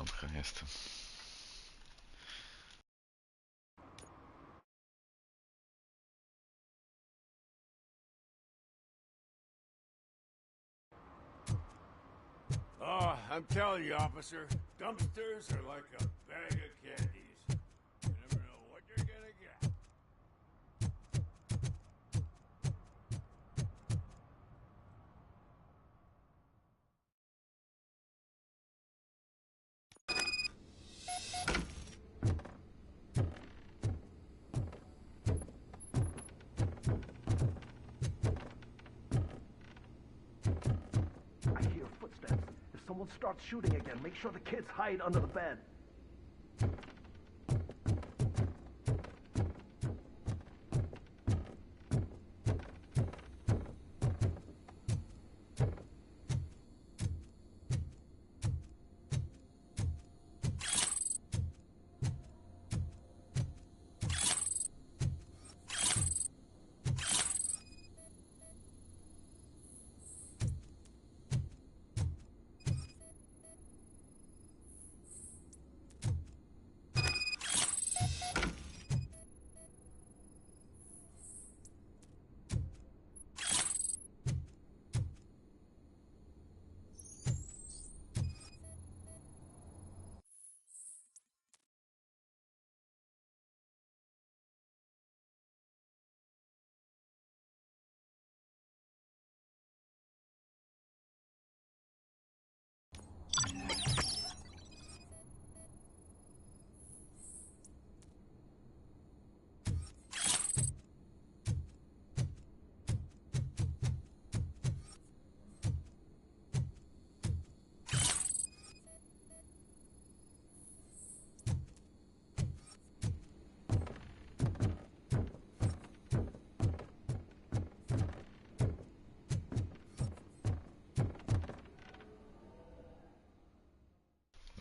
Dobra, jestem. Oh, I'm telling you, officer, dumpsters are like a bag of candies. You never know what you're gonna get. I hear footsteps. If someone starts shooting again, make sure the kids hide under the bed.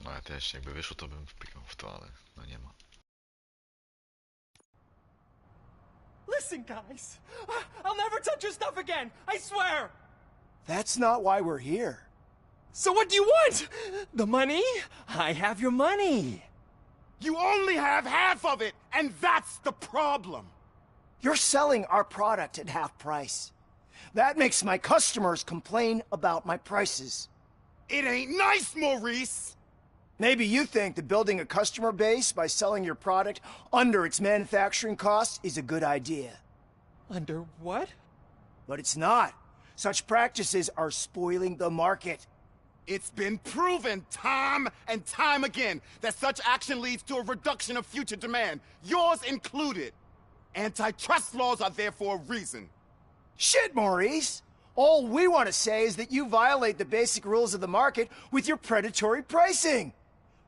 No ja też, jakby wyszło, to bym wpikał w to, ale no nie ma. Listen, guys! I'll never touch your stuff again! I swear! That's not why we're here. So what do you want? The money? I have your money. You only have half of it, and that's the problem. You're selling our product at half price. That makes my customers complain about my prices. It ain't nice, Maurice! Maybe you think that building a customer base by selling your product under its manufacturing costs is a good idea. Under what? But it's not. Such practices are spoiling the market. It's been proven time and time again that such action leads to a reduction of future demand, yours included. Antitrust laws are there for a reason. Shit, Maurice! All we want to say is that you violate the basic rules of the market with your predatory pricing.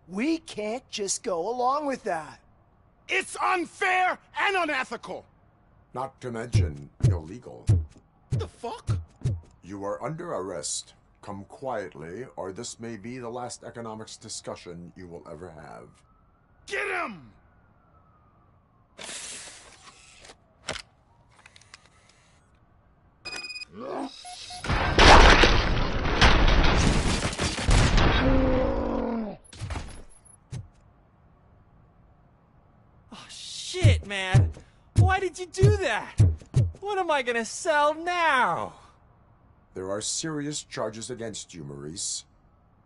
We can't just go along with that. It's unfair and unethical! Not to mention illegal. The fuck? You are under arrest. Come quietly, or this may be the last economics discussion you will ever have. Get him! Oh, shit, man. Why did you do that? What am I gonna sell now? There are serious charges against you, Maurice.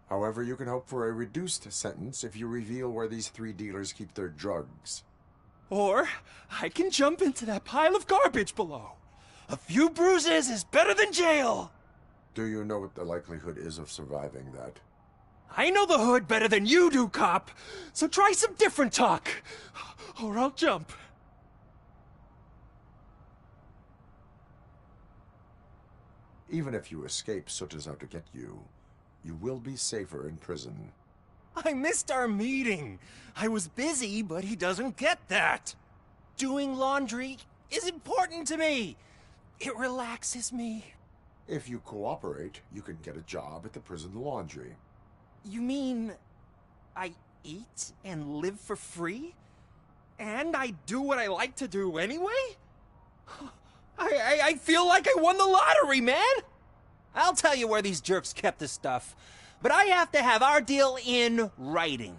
However, you can hope for a reduced sentence if you reveal where these 3 dealers keep their drugs. Or I can jump into that pile of garbage below. A few bruises is better than jail. Do you know what the likelihood is of surviving that? I know the hood better than you do, cop. So try some different talk. Or I'll jump. Even if you escape Soot is out to get you, you will be safer in prison. I missed our meeting. I was busy, but he doesn't get that. Doing laundry is important to me. It relaxes me. If you cooperate, you can get a job at the prison laundry. You mean I eat and live for free? And I do what I like to do anyway? I feel like I won the lottery, man! I'll tell you where these jerks kept the stuff. but I have to have our deal in writing.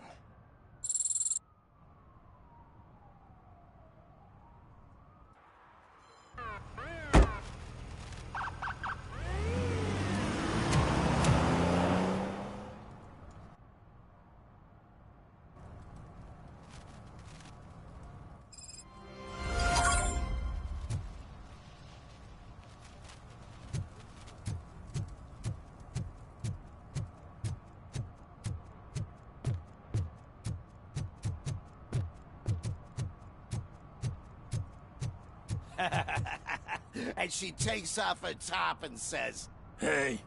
And she takes off her top and says, Hey,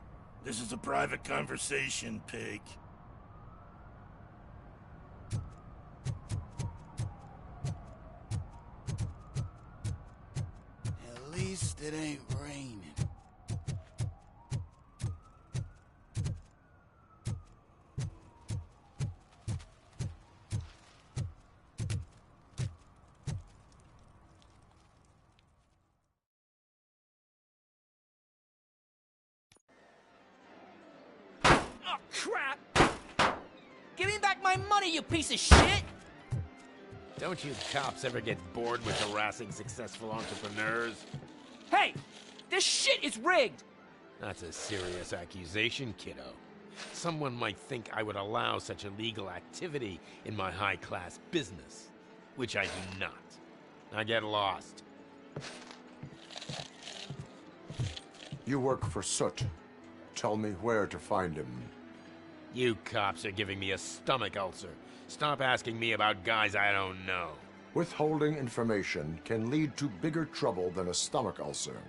this is a private conversation, pig. at least it ain't raining. Oh, crap! Give me back my money, you piece of shit! Don't you cops ever get bored with harassing successful entrepreneurs? Hey! This shit is rigged! That's a serious accusation, kiddo. Someone might think I would allow such illegal activity in my high-class business, which I do not. Now get lost. You work for Soot. Tell me where to find him. You cops are giving me a stomach ulcer. Stop asking me about guys I don't know. Withholding information can lead to bigger trouble than a stomach ulcer.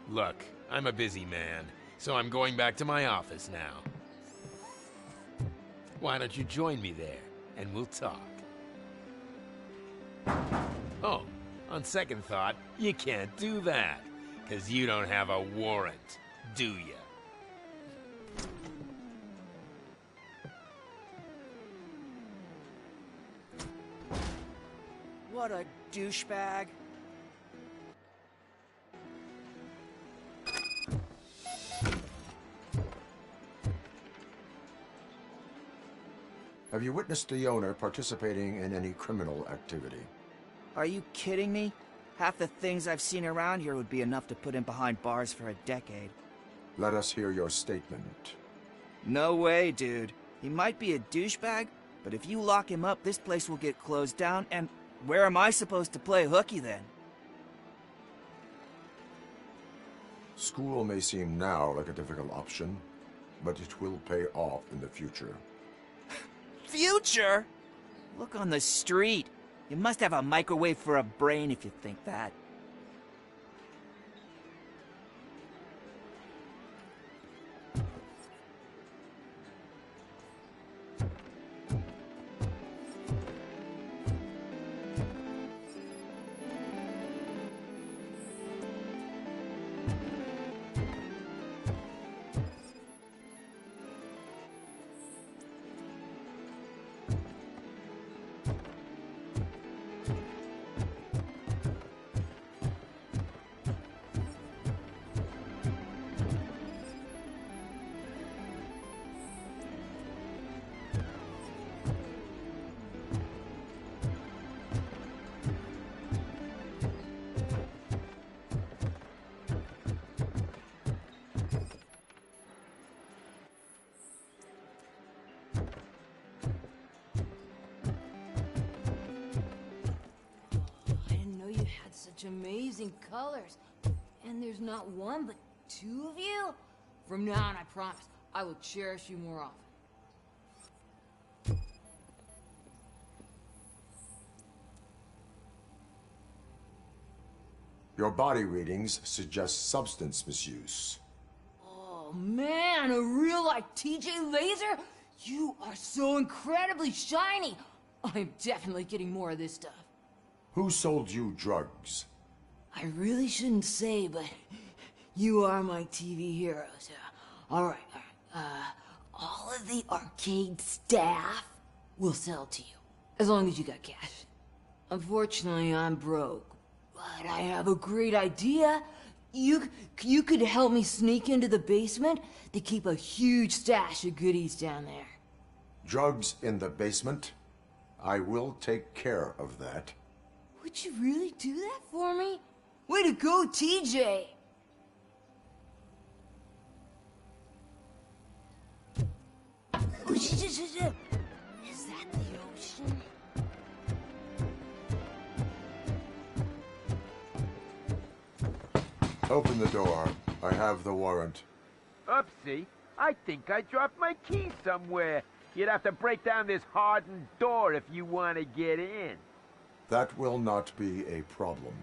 Look, I'm a busy man, so I'm going back to my office now. Why don't you join me there, and we'll talk. Oh, on second thought, you can't do that, 'cause you don't have a warrant, do ya? What a douchebag. Have you witnessed the owner participating in any criminal activity? Are you kidding me? Half the things I've seen around here would be enough to put him behind bars for a decade. Let us hear your statement. No way, dude. He might be a douchebag, but if you lock him up, this place will get closed down, and where am I supposed to play hooky then? School may seem now like a difficult option, but it will pay off in the future. Future? Look on the street. You must have a microwave for a brain if you think that. Such amazing colors. And there's not one, but two of you? From now on, I promise, I will cherish you more often. Your body readings suggest substance misuse. Oh man, a real like TJ Laser? You are so incredibly shiny. I'm definitely getting more of this stuff. Who sold you drugs? I really shouldn't say, but you are my TV heroes. All right. All of the arcade staff will sell to you, as long as you got cash. Unfortunately, I'm broke, but I have a great idea. You could help me sneak into the basement? They keep a huge stash of goodies down there. Drugs in the basement? I will take care of that. Would you really do that for me? Way to go, TJ! Is that the ocean? Open the door. I have the warrant. Oopsie. I think I dropped my key somewhere. You'd have to break down this hardened door if you want to get in. That will not be a problem.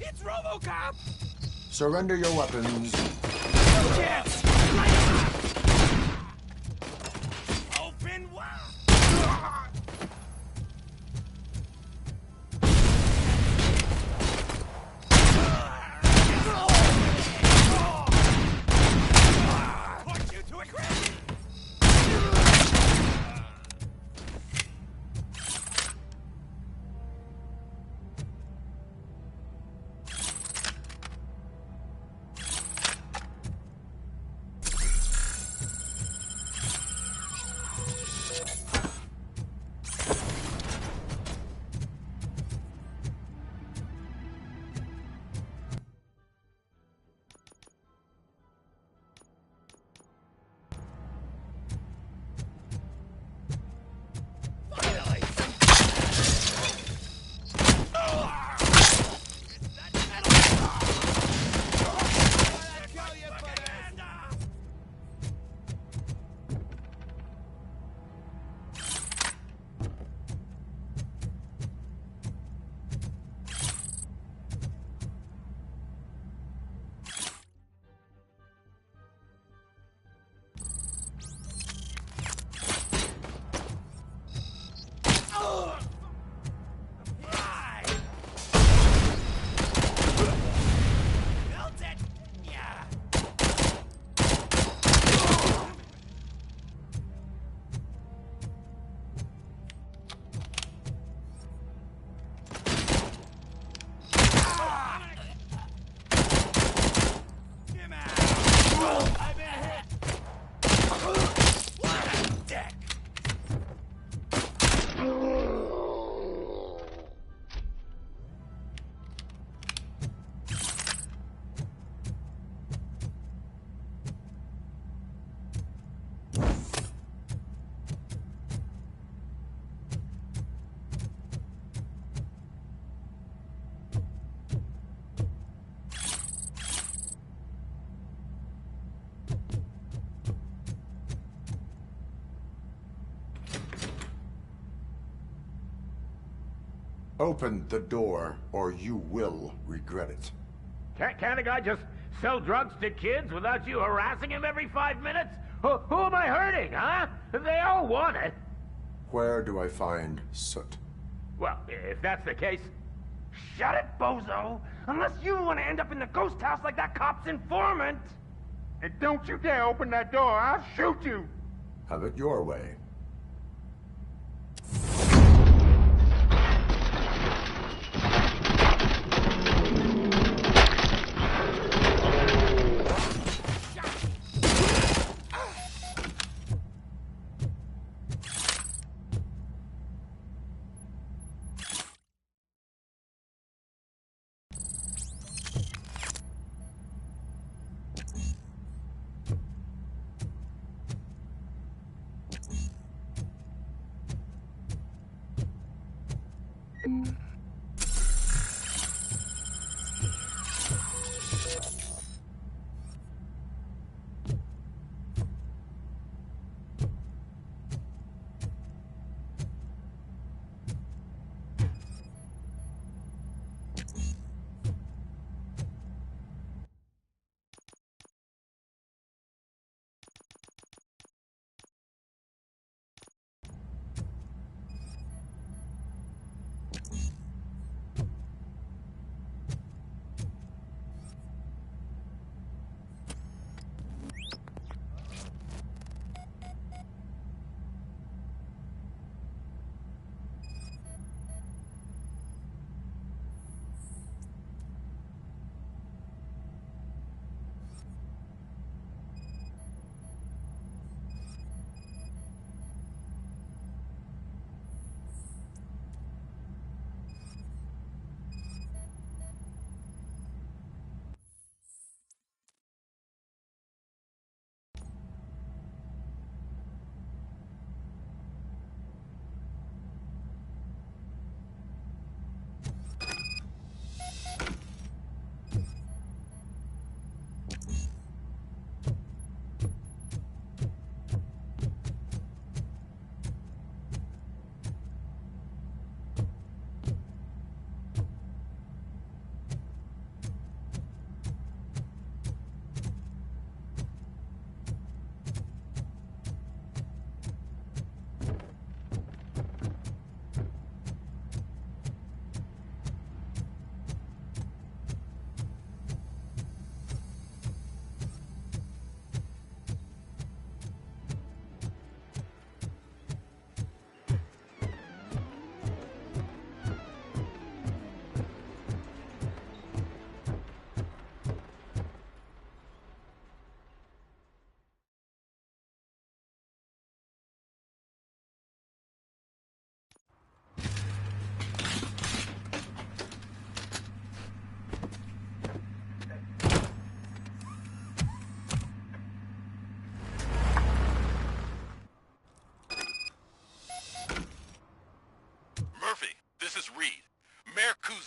It's Robocop! Surrender your weapons. No chance! Open wide! Push you to a grave! Open the door, or you will regret it. Can't a guy just sell drugs to kids without you harassing him every 5 minutes? Who am I hurting, huh? They all want it. Where do I find Soot? Well, if that's the case... Shut it, bozo! Unless you want to end up in the ghost house like that cop's informant! And don't you dare open that door, I'll shoot you! Have it your way.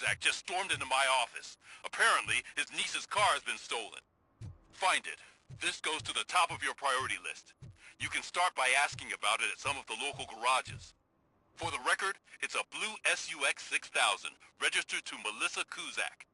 Kuzak just stormed into my office. Apparently, his niece's car has been stolen. Find it. This goes to the top of your priority list. You can start by asking about it at some of the local garages. For the record, it's a blue SUX 6000, registered to Melissa Kuzak.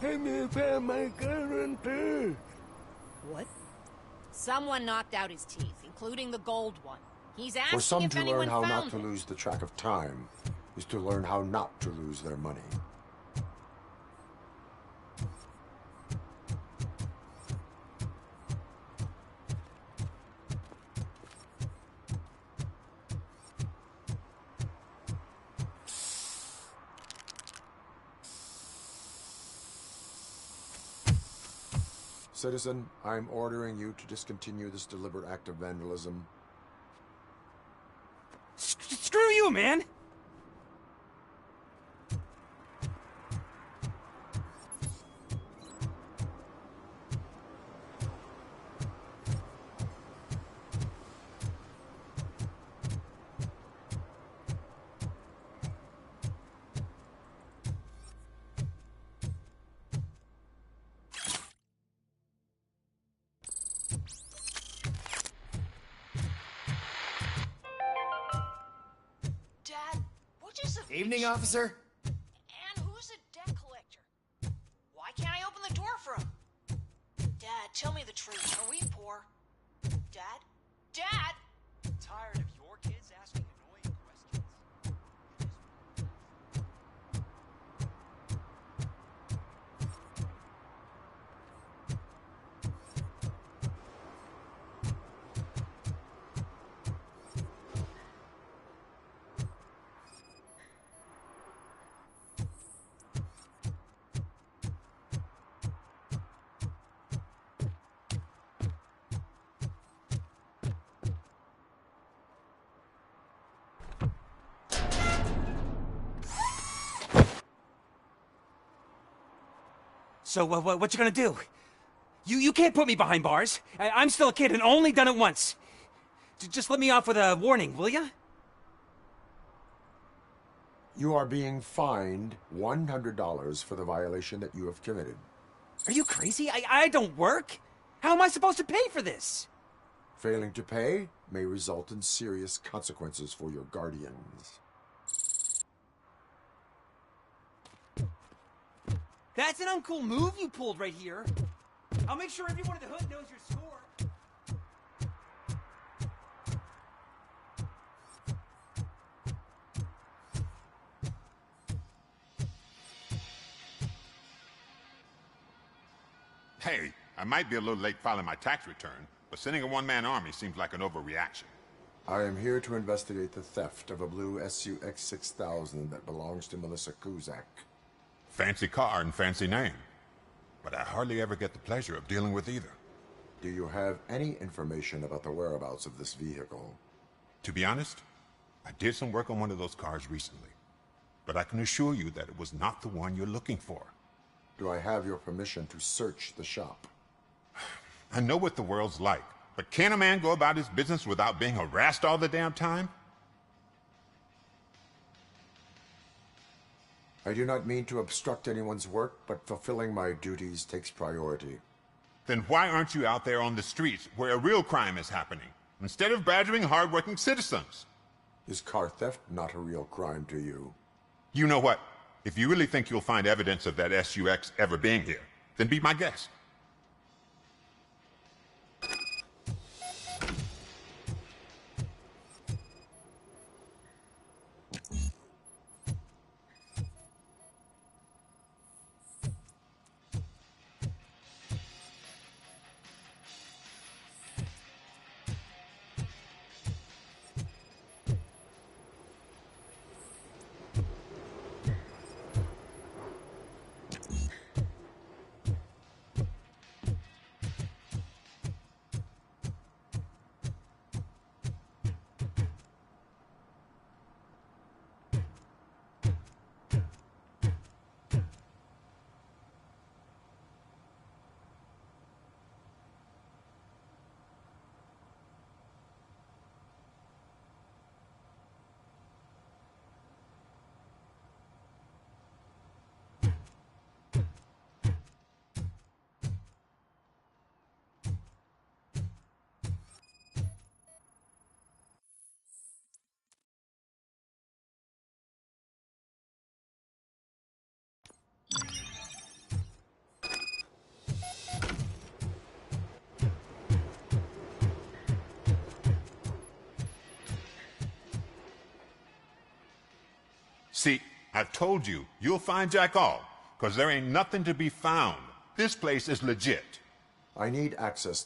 Help me find my guarantee. What? Someone knocked out his teeth, including the gold one. He's For asking some if to anyone learn how found not to it. lose the track of time is to learn how not to lose their money. Citizen, I'm ordering you to discontinue this deliberate act of vandalism. Screw you, man! Dad, which is a Evening, officer. And who's a debt collector? Why can't I open the door for him? Dad, tell me the truth. Are we poor? Dad? Dad! Tired of your kids asking annoying questions. So, what you gonna do? You can't put me behind bars. I'm still a kid and only done it once. Just let me off with a warning, will ya? You are being fined $100 for the violation that you have committed. Are you crazy? I don't work. How am I supposed to pay for this? Failing to pay may result in serious consequences for your guardians. That's an uncool move you pulled right here. I'll make sure everyone in the hood knows your score. Hey, I might be a little late filing my tax return, but sending a one-man army seems like an overreaction. I am here to investigate the theft of a blue SUX 6000 that belongs to Melissa Kuzak. Fancy car and fancy name. But I hardly ever get the pleasure of dealing with either. Do you have any information about the whereabouts of this vehicle? To be honest, I did some work on one of those cars recently. But I can assure you that it was not the one you're looking for. Do I have your permission to search the shop? I know what the world's like, but can a man go about his business without being harassed all the damn time? I do not mean to obstruct anyone's work, but fulfilling my duties takes priority. Then why aren't you out there on the streets where a real crime is happening, instead of badgering hardworking citizens? Is car theft not a real crime to you? You know what? If you really think you'll find evidence of that SUX ever being here, then be my guest. See, I've told you, you'll find Jack all, because there ain't nothing to be found. This place is legit. I need access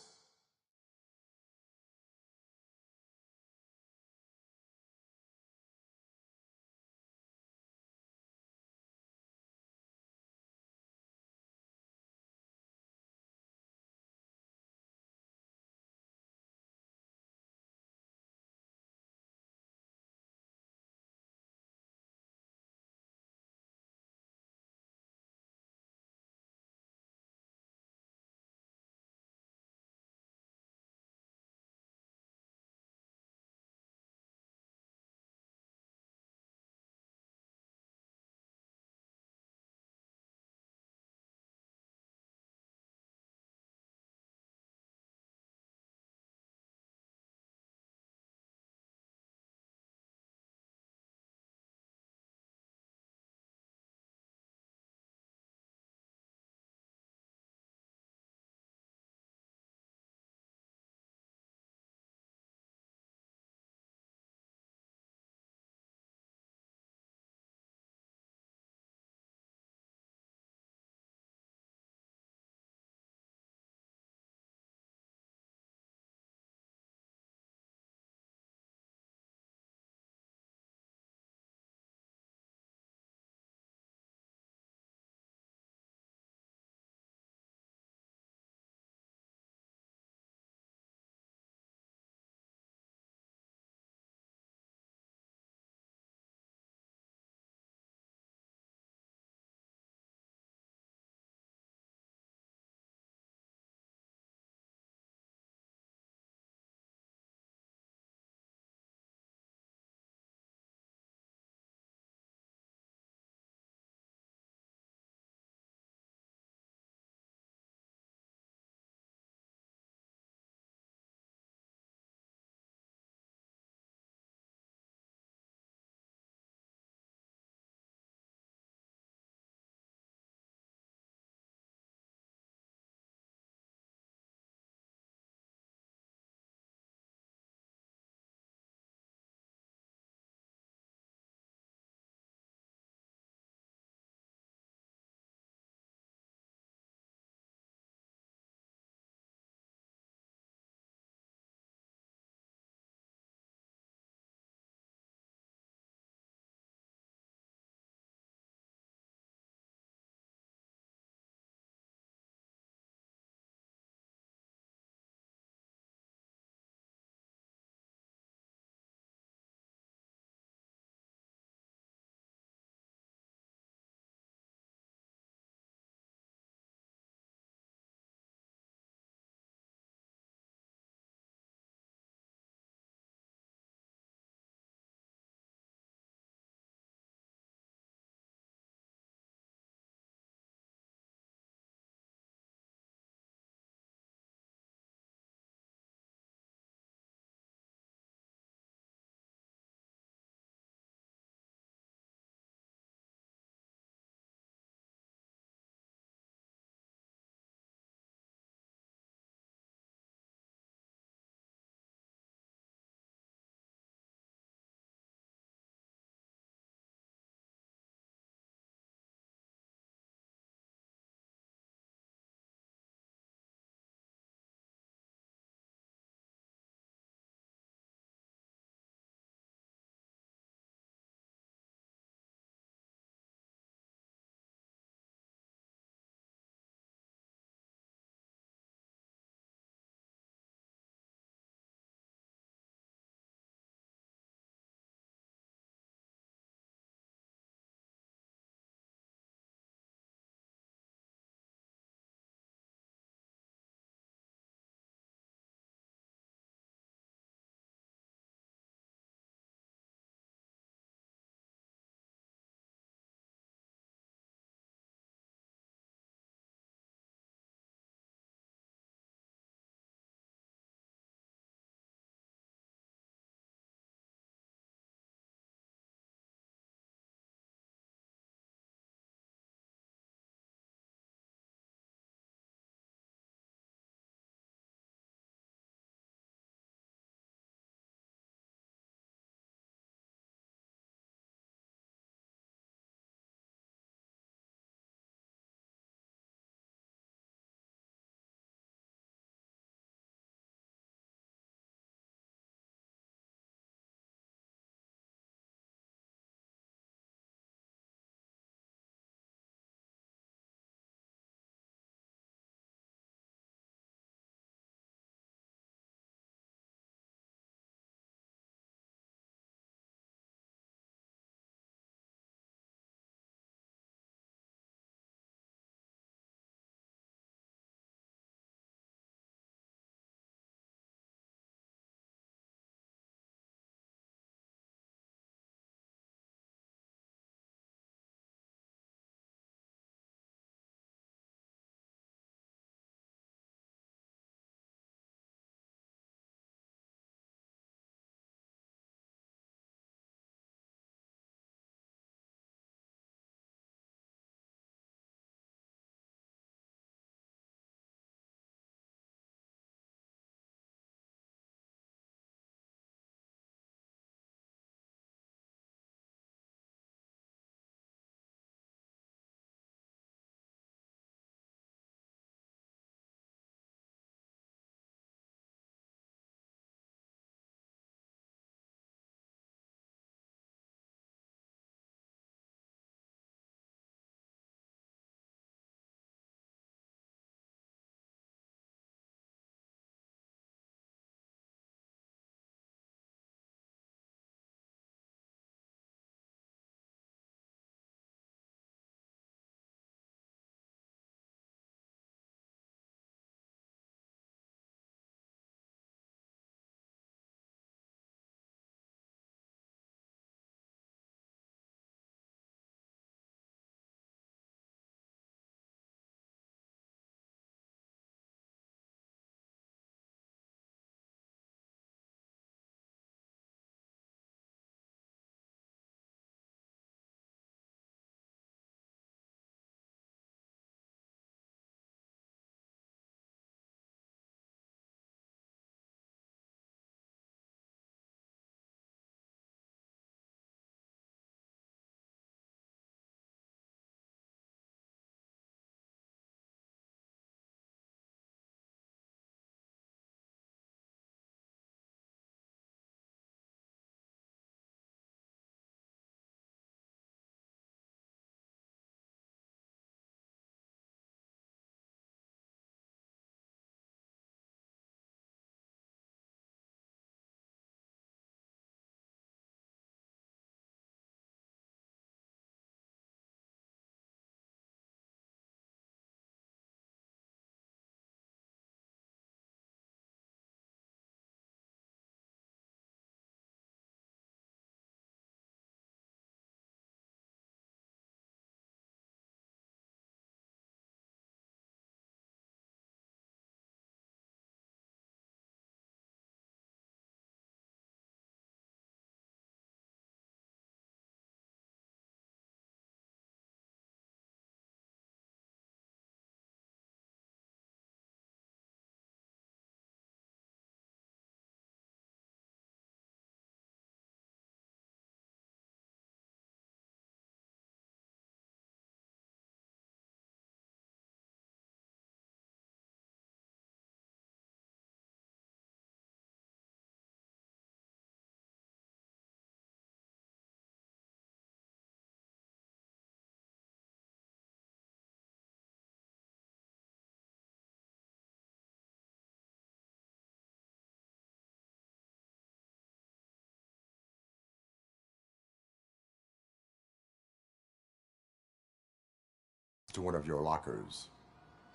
to one of your lockers.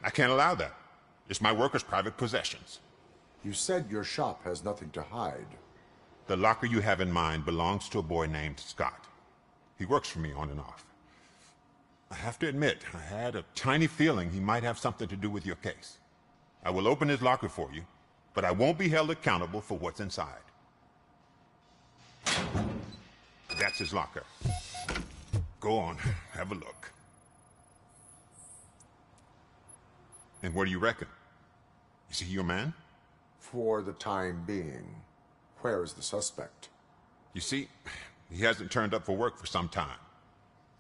I can't allow that. It's my workers' private possessions. You said your shop has nothing to hide. The locker you have in mind belongs to a boy named Scott. He works for me on and off. I have to admit, I had a tiny feeling he might have something to do with your case. I will open his locker for you, but I won't be held accountable for what's inside. That's his locker. Go on, have a look. And what do you reckon? Is he your man? For the time being. Where is the suspect? You see, he hasn't turned up for work for some time.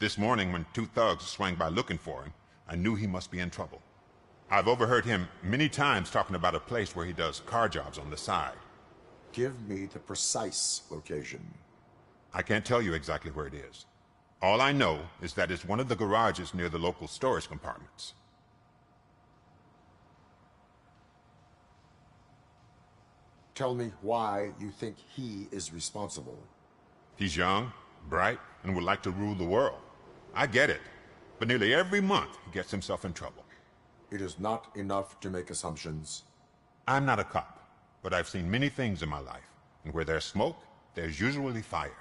This morning, when two thugs swang by looking for him, I knew he must be in trouble. I've overheard him many times talking about a place where he does car jobs on the side. Give me the precise location. I can't tell you exactly where it is. All I know is that it's one of the garages near the local storage compartments. Tell me why you think he is responsible. He's young, bright, and would like to rule the world. I get it. But nearly every month, he gets himself in trouble. It is not enough to make assumptions. I'm not a cop, but I've seen many things in my life. And where there's smoke, there's usually fire.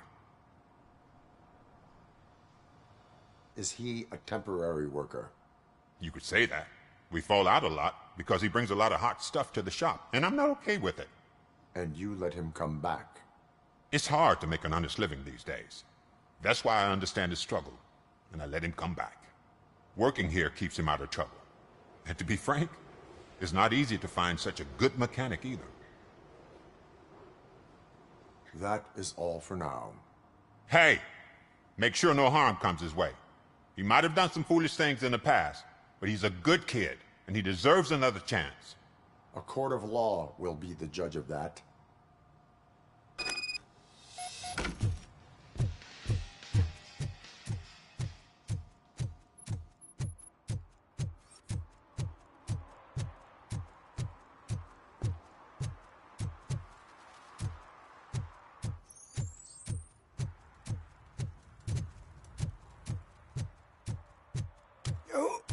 Is he a temporary worker? You could say that. We fall out a lot because he brings a lot of hot stuff to the shop, and I'm not okay with it. And you let him come back? It's hard to make an honest living these days. That's why I understand his struggle, and I let him come back. Working here keeps him out of trouble. And to be frank, it's not easy to find such a good mechanic either. That is all for now. Hey! Make sure no harm comes his way. He might have done some foolish things in the past, but he's a good kid, and he deserves another chance. A court of law will be the judge of that.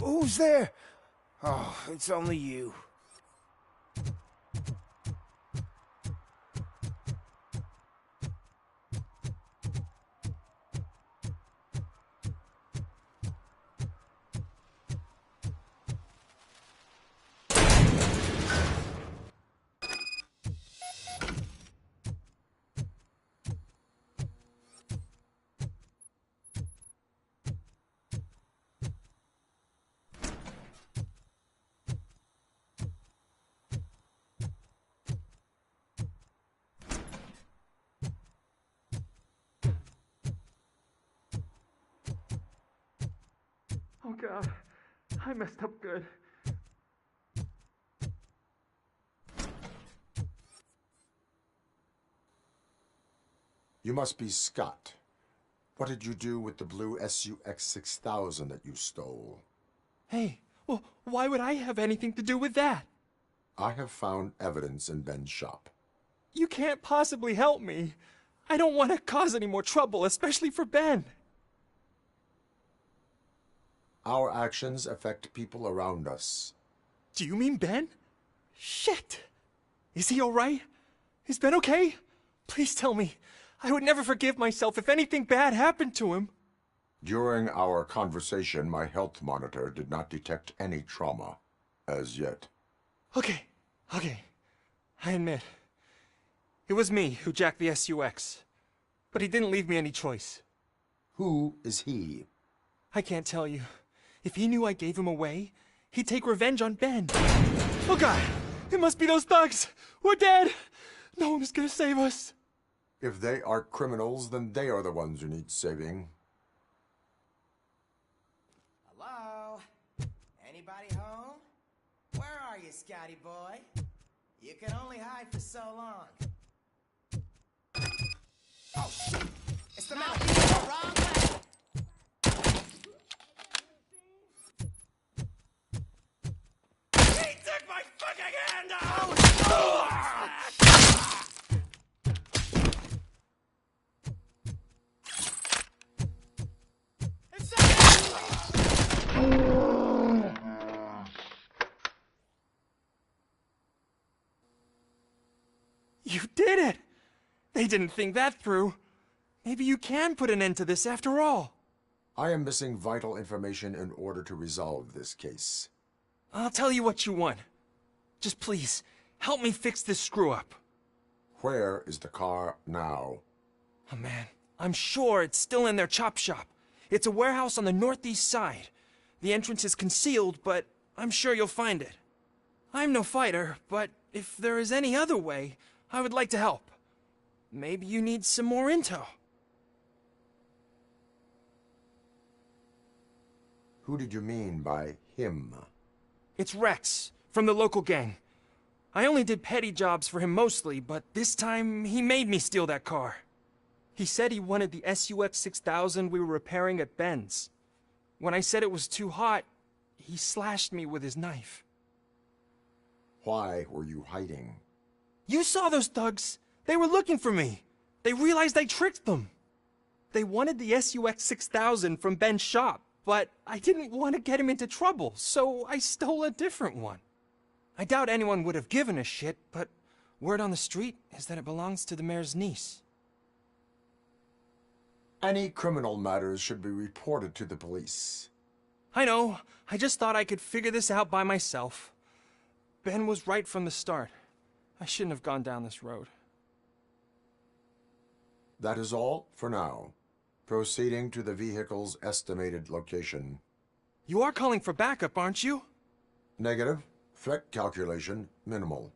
Who's there? Oh, it's only you. Oh God, I messed up good. You must be Scott. What did you do with the blue SUX 6000 that you stole? Hey, well, why would I have anything to do with that? I have found evidence in Ben's shop. You can't possibly help me. I don't want to cause any more trouble, especially for Ben. Our actions affect people around us. Do you mean Ben? Shit! Is he alright? Is Ben okay? Please tell me. I would never forgive myself if anything bad happened to him. During our conversation, my health monitor did not detect any trauma, as yet. Okay. I admit. It was me who jacked the SUX. But he didn't leave me any choice. Who is he? I can't tell you. If he knew I gave him away, he'd take revenge on Ben. Oh God! It must be those thugs! We're dead! No one is gonna save us. If they are criminals, then they are the ones who need saving. Hello? Anybody home? Where are you, Scotty boy? You can only hide for so long. Oh, shit! It's the mouthpiece the wrong way! He took my fucking hand out! It's didn't think that through. Maybe you can put an end to this after all. I am missing vital information in order to resolve this case. I'll tell you what you want. Just please, help me fix this screw-up. Where is the car now? Oh man, I'm sure it's still in their chop shop. It's a warehouse on the northeast side. The entrance is concealed, but I'm sure you'll find it. I'm no fighter, but if there is any other way, I would like to help. Maybe you need some more intel. Who did you mean by him? It's Rex, from the local gang. I only did petty jobs for him mostly, but this time he made me steal that car. He said he wanted the SUX 6000 we were repairing at Ben's. When I said it was too hot, he slashed me with his knife. Why were you hiding? You saw those thugs. They were looking for me. They realized I tricked them. They wanted the SUX 6000 from Ben's shop, but I didn't want to get him into trouble, so I stole a different one. I doubt anyone would have given a shit, but word on the street is that it belongs to the mayor's niece. Any criminal matters should be reported to the police. I know. I just thought I could figure this out by myself. Ben was right from the start. I shouldn't have gone down this road. That is all for now. Proceeding to the vehicle's estimated location. You are calling for backup, aren't you? Negative. Threat calculation minimal.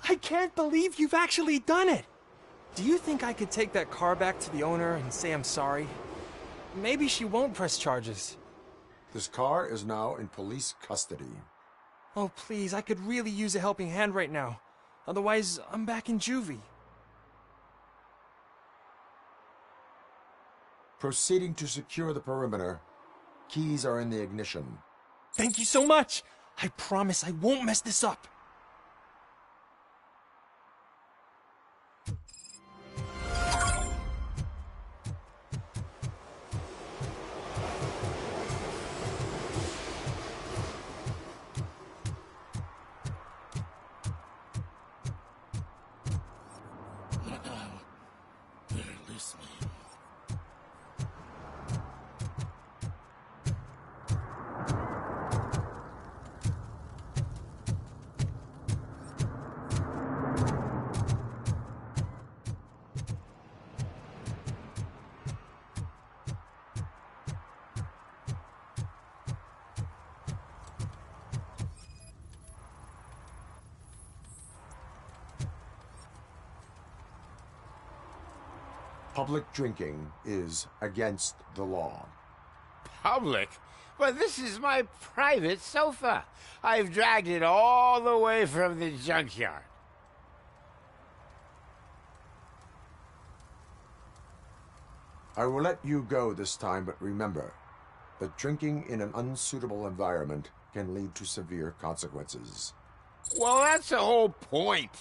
I can't believe you've actually done it! Do you think I could take that car back to the owner and say I'm sorry? Maybe she won't press charges. This car is now in police custody. Oh, please, I could really use a helping hand right now. Otherwise, I'm back in juvie. Proceeding to secure the perimeter. Keys are in the ignition. Thank you so much! I promise I won't mess this up. Public drinking is against the law. Public? But this is my private sofa. I've dragged it all the way from the junkyard. I will let you go this time, but remember that drinking in an unsuitable environment can lead to severe consequences. Well, that's the whole point.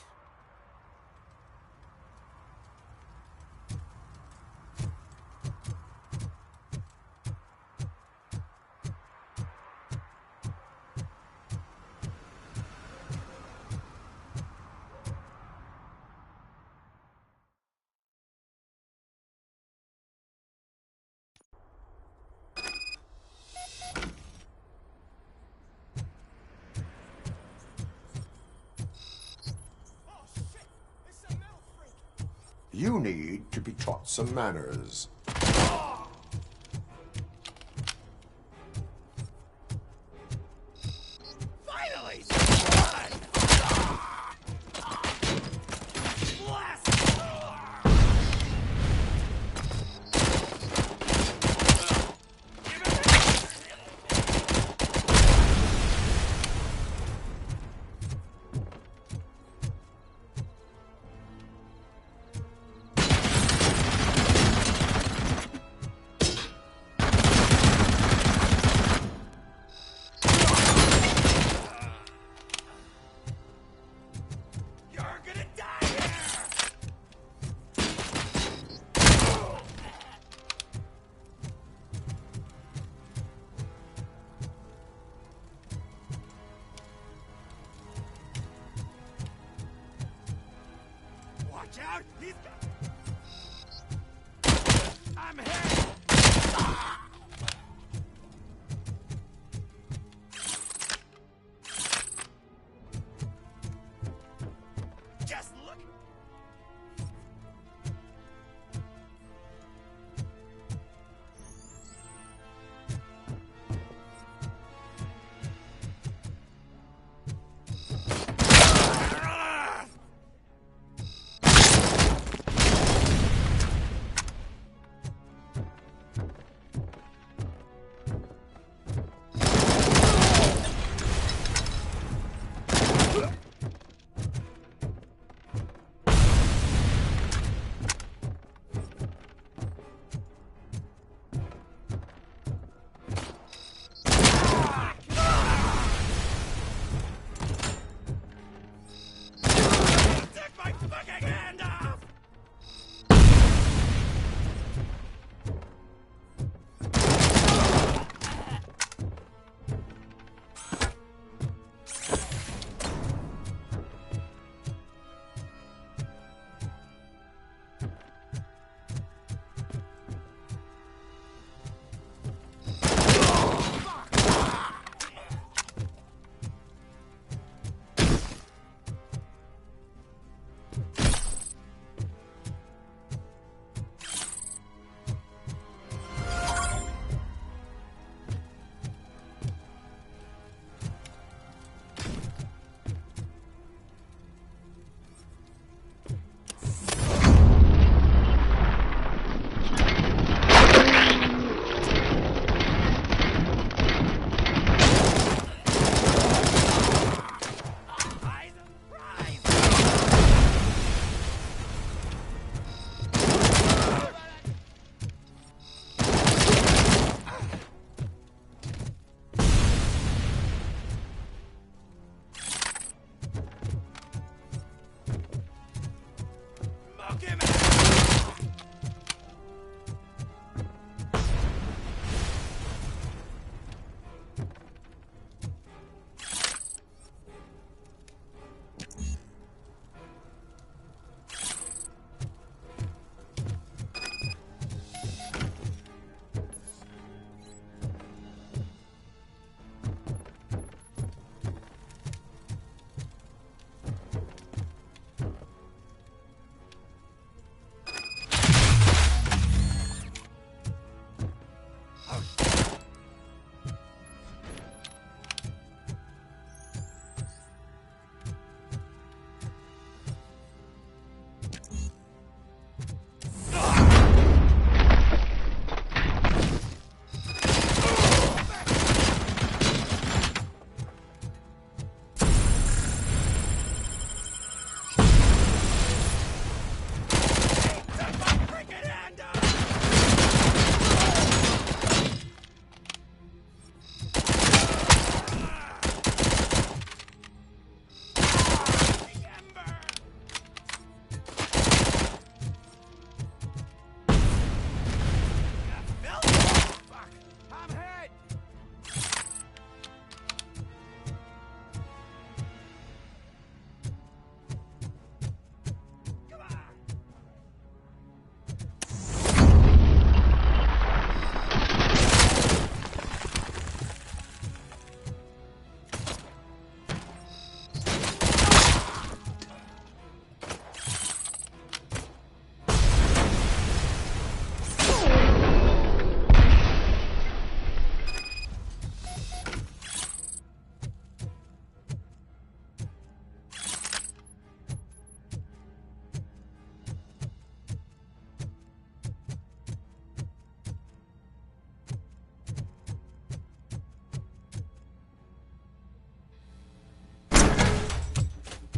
You need to be taught some manners. Finally! Watch out! He's got... I'm hit! Just look!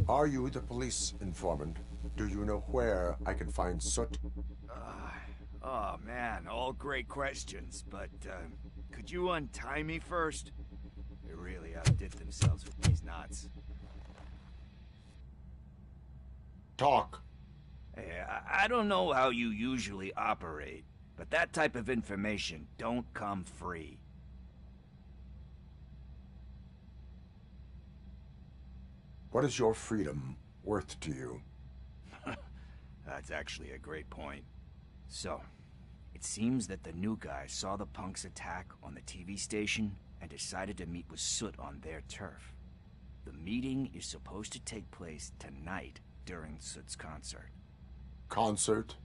Are you the police informant? Do you know where I can find Soot? Oh man, all great questions, but could you untie me first? They really outdid themselves with these knots. Talk. Hey, I don't know how you usually operate, but that type of information don't come free. What is your freedom worth to you? That's actually a great point. So, it seems that the new guy saw the punks attack on the TV station and decided to meet with Soot on their turf. The meeting is supposed to take place tonight during Soot's concert. Concert?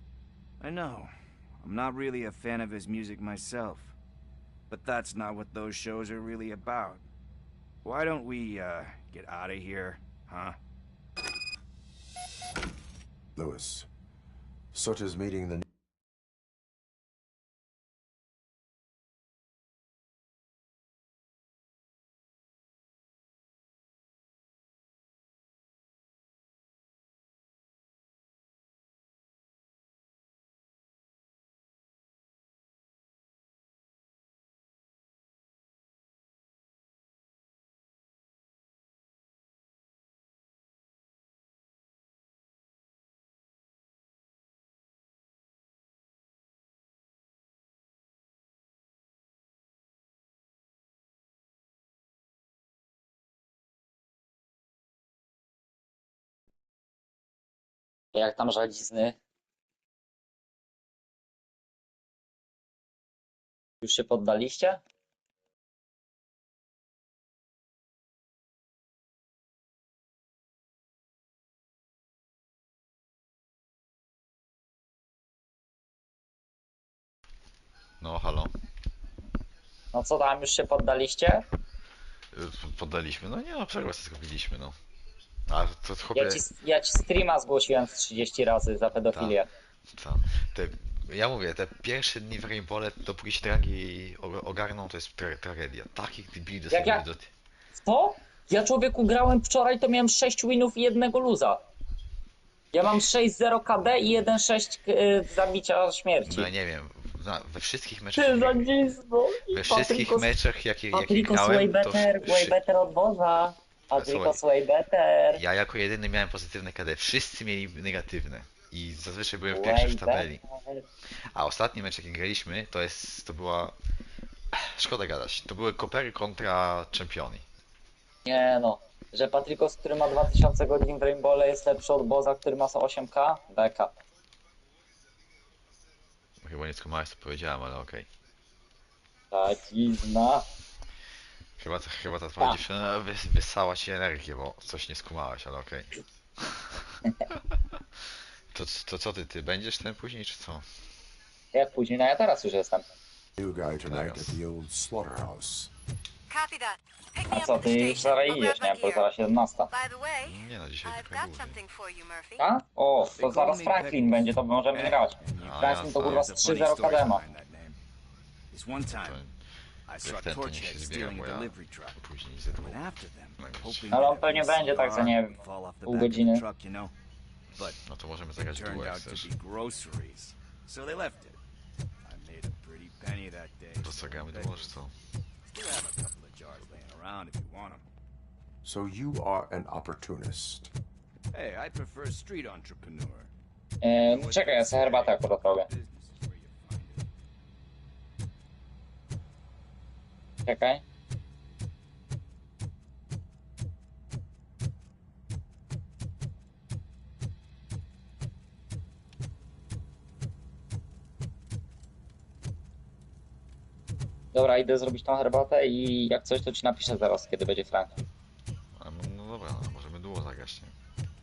I know. I'm not really a fan of his music myself. But that's not what those shows are really about. Why don't we, get out of here, huh? Lewis, Soot is meeting the... Jak tam żadzizny? Już się poddaliście? No, halo. No co tam, już się poddaliście? Poddaliśmy. No nie no, przerwę sobie zrobiliśmy, no. A to chłopie... Ja ci streama zgłosiłem z 30 razy za pedofilię. Co? Ja mówię, te pierwsze dni w Rainbowle, dopóki się tragi ogarną, to jest tragedia. Takich debili dostają do... Co? Ja człowieku grałem wczoraj, to miałem 6 winów i jednego luza. Ja mam 6-0 KD i 1-6 zabicia śmierci. No nie wiem, we wszystkich meczach... We wszystkich meczach, jakie Patricos grałem, way better od Boza. Patricos way better. Ja jako jedyny miałem pozytywne KD, wszyscy mieli negatywne. I zazwyczaj byłem pierwszy w Way tabeli. better. A ostatni mecz, jaki graliśmy, to była... Szkoda gadać. To były Kopery kontra Czempioni. Nie no, że Patrykos, który ma 2000 godzin w Rainbowle jest lepszy od Boza, który ma 8K? Beka. Chyba nie skumałeś, co powiedziałem, ale okej. Tacizna. Chyba ta twoja dziewczyna wysała ci energię, bo coś nie skumałeś, ale okej. To co ty będziesz ten później, czy co? Jak później? No ja teraz już jestem. New guy tonight at the old slaughterhouse. Copy that. Pick A me up co, at the ty już station. zaraz I'll idziesz, grab nie? my Bo gear. zaraz 17. By the way, Nie no, dzisiaj I've got something for you, Murphy. A? O, to zaraz Franklin będzie, to możemy grać. Franklin to kurwa z 3-0 kadema. This one time, I saw Jak ten to niech się Torchhead zbiera, stealing bo a ja delivery truck. później ze dwóch. Went after them, hoping Ale on that pewnie would będzie tak za, CR nie wiem, fall off the pół back of the godziny. truck, you know. But No to możemy it zagrać turned duo, jak out to chcesz. be groceries, so they left it. I made a pretty penny that day. To co, gramy duo, czy co? Still have a couple of jars laying around if you want them. So you are an opportunist. Hey, I prefer street entrepreneur. Czekaj, ja sobie herbatę akurat robię. Czekaj. Dobra, idę zrobić tą herbatę i jak coś to ci napiszę zaraz, kiedy będzie Franklin. No dobra, no, możemy duo zagrać, nie?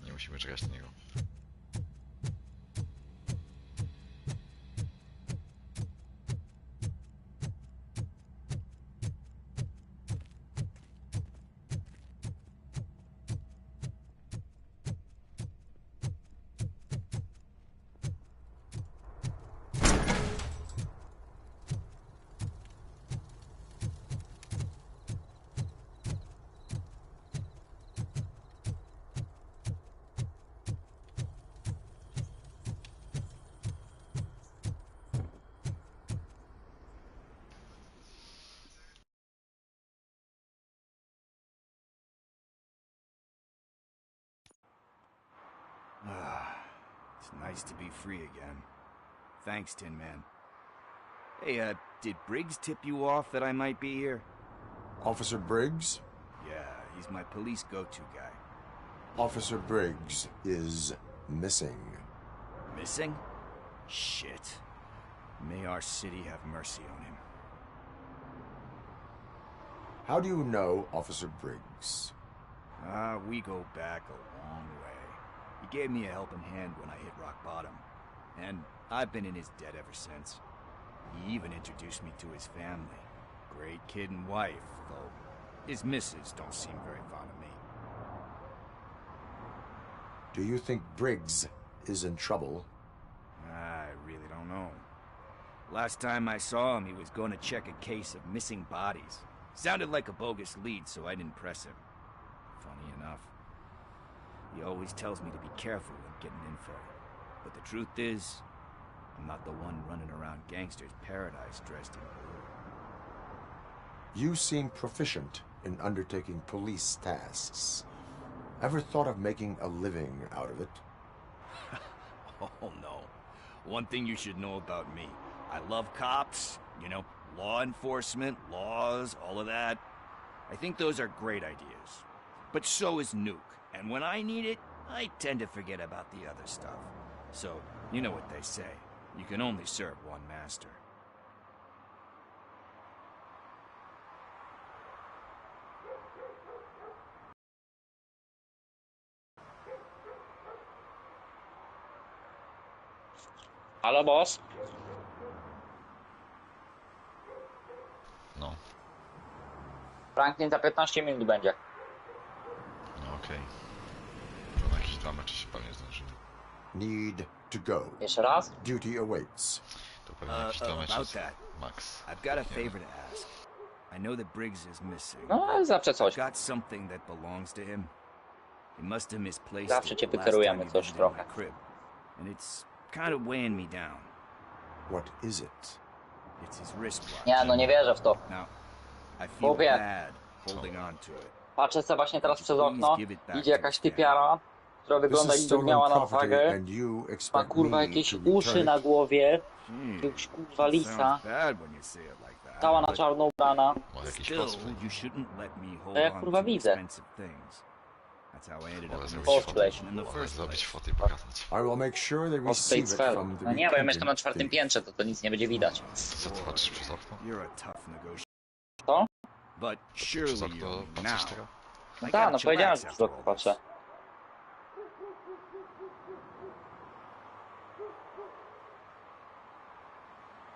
Nie musimy czekać na niego. It's nice to be free again. Thanks, Tin Man. Hey, did Briggs tip you off that I might be here? Officer Briggs? Yeah, he's my police go-to guy. Officer Briggs is missing. Missing? Shit. May our city have mercy on him. How do you know Officer Briggs? We go back a long way. He gave me a helping hand when I hit rock bottom. And I've been in his debt ever since. He even introduced me to his family. Great kid and wife, though his missus don't seem very fond of me. Do you think Briggs is in trouble? I really don't know. Last time I saw him, he was going to check a case of missing bodies. Sounded like a bogus lead, so I didn't press him. Funny enough. He always tells me to be careful when getting info. But the truth is, I'm not the one running around gangsters' paradise dressed in blue. You seem proficient in undertaking police tasks. Ever thought of making a living out of it? Oh no. One thing you should know about me. I love cops, you know, law enforcement, laws, all of that. I think those are great ideas. But so is Nuke. And when I need it, I tend to forget about the other stuff. So, you know what they say. You can only serve one master. Halo, boss? No. Franklin za 15 minut będzie. No okej. To na jakieś 2 mecze się pewnie zdążymy. Need to go. Jeszcze raz? Duty awaits. To pewnie jakieś 2 mecze About są. that, Max. I've got a favor to ask. I know that Briggs is missing. No, ale zawsze coś. I've got something that belongs to him. He must have misplaced Zawsze it cię the last wykerujemy time he coś visited trochę. my crib. And it's kind of weighing me down. What is it? It's his wristwatch. Nie, no nie wierzę w to. Now, I feel Chłopie. bad holding on to it. Patrzę sobie właśnie teraz przez okno, idzie jakaś typiara która wygląda jakby miała nadwagę. and you Ma expect kurwa me jakieś to uszy return na it? głowie. Jakiegoś kurwa lisa. Cała na czarno ubrana. Still, you shouldn't let me hold To ja on kurwa to widzę. expensive things. That's how I ended up in this Cosplay. situation in the first place. I will make sure they Cosplay receive it cel. from the No nie, bo ja mieszkam na repentant 4. thief. piętrze, to nic nie będzie widać. Co ty patrzysz przez okno? You're a tough negotiator. Co? But surely Przez you okno know patrzysz now. tego? No I tak, gotta no powiedziałem, że chillax przez after okno all this. patrzę.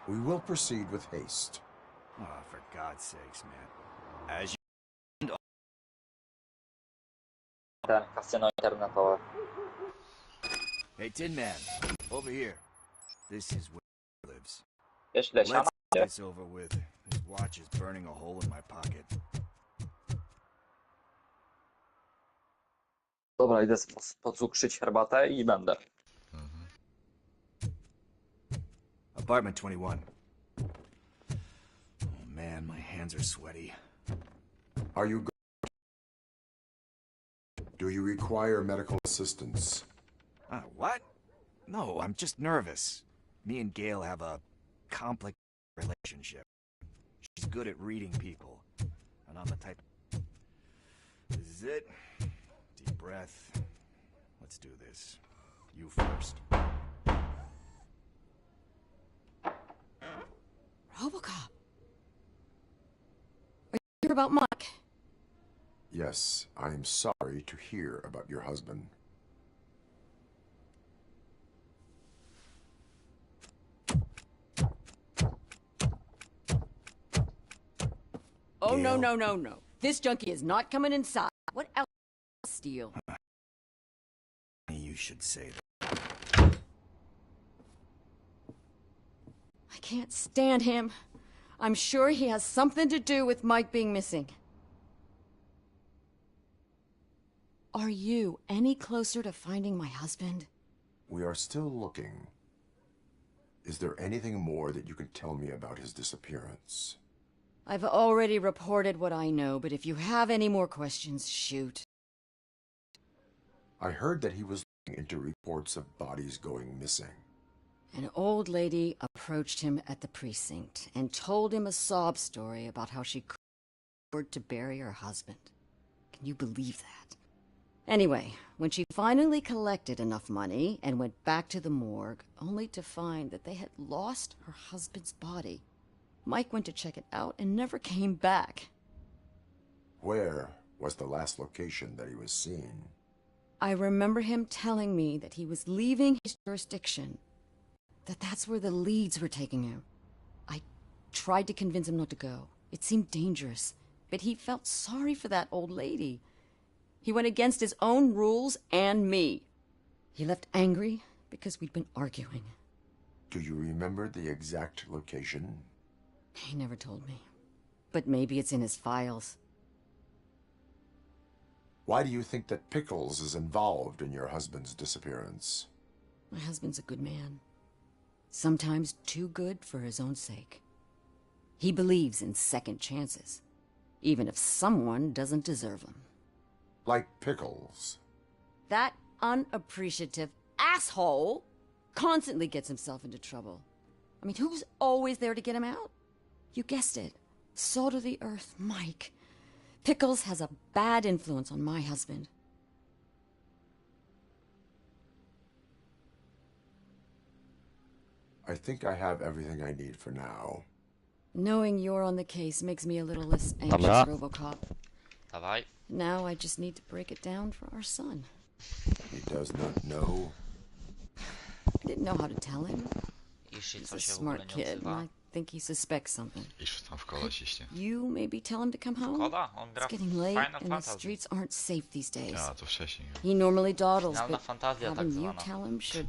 We will proceed with haste. Oh, for God's sakes, man. As you Ten kasyno internetowe. Hey, Tin Man, over here. This is where he lives. Wiesz ile siana? Let's get this over with. His watch is burning a hole in my pocket. Dobra, idę podcukrzyć herbatę i będę. Apartment 21. Oh man, my hands are sweaty. Are you Do you require medical assistance? What? No, I'm just nervous. Me and Gail have a complicated relationship. She's good at reading people. And I'm the type... This is it. Deep breath. Let's do this. You first. Robocop. Are you here about Mike? Yes, I am sorry to hear about your husband. Oh, no, no, no, no. This junkie is not coming inside. What else steal? You should say that. I can't stand him. I'm sure he has something to do with Mike being missing. Are you any closer to finding my husband? We are still looking. Is there anything more that you can tell me about his disappearance? I've already reported what I know, but if you have any more questions, shoot. I heard that he was looking into reports of bodies going missing. An old lady approached him at the precinct and told him a sob story about how she couldn't afford to bury her husband. Can you believe that? Anyway, when she finally collected enough money and went back to the morgue, only to find that they had lost her husband's body, Mike went to check it out and never came back. Where was the last location that he was seen? I remember him telling me that he was leaving his jurisdiction, that's where the leads were taking him. I tried to convince him not to go. It seemed dangerous, but he felt sorry for that old lady. He went against his own rules and me. He left angry because we'd been arguing. Do you remember the exact location? He never told me. But maybe it's in his files. Why do you think that Pickles is involved in your husband's disappearance? My husband's a good man. Sometimes too good for his own sake. He believes in second chances, even if someone doesn't deserve them. Like Pickles. That unappreciative asshole constantly gets himself into trouble. I mean, who's always there to get him out? You guessed it. Salt of the earth, Mike. Pickles has a bad influence on my husband. I think I have everything I need for now. Knowing you're on the case makes me a little less anxious, Dobra. Robocop. Dawaj. Now I just need to break it down for our son. He does not know. I didn't know how to tell him. Jeśli He's co a się w ogóle smart nie kid, and odzywa. I think he suspects something. Iż tam w kola ciśnie. You maybe tell him to come home? Szkoda, on gra It's w getting late, Final and the Fantasy. streets aren't safe these days. A, to wcześniej. He normally dawdles, Finalna but fantazja tak having you zwana. tell him should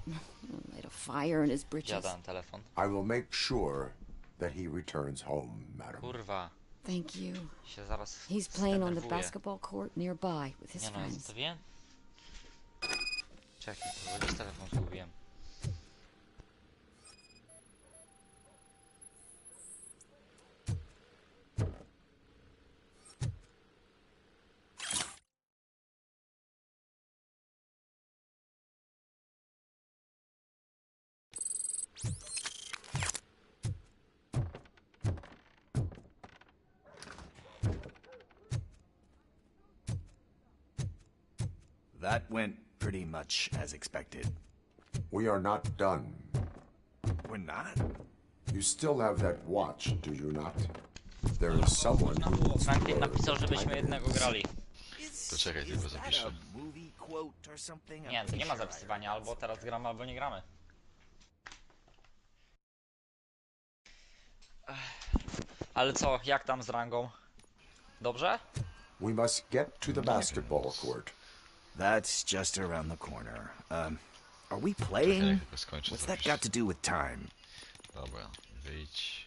light a fire in his britches. Dziada telefon. I will make sure that he returns home, madam. Kurwa. Thank you. Się zaraz He's playing on the zdenerwuję. basketball court nearby with his Nie no, friends. zostawiłem? Czekaj, bo gdzieś telefon zgubiłem. that went pretty much as expected. We are not done. We're not? You still have that watch, do you not? There is someone who... Franklin napisał, żebyśmy jednego grali. To czekaj, tylko zapiszę. Nie, to nie ma zapisywania, albo teraz gramy, albo nie gramy. Ale co, jak tam z rangą? Dobrze? We must get to the basketball court. That's just around the corner. Are we playing? What's that got to do with time? Dobra, wyjdź.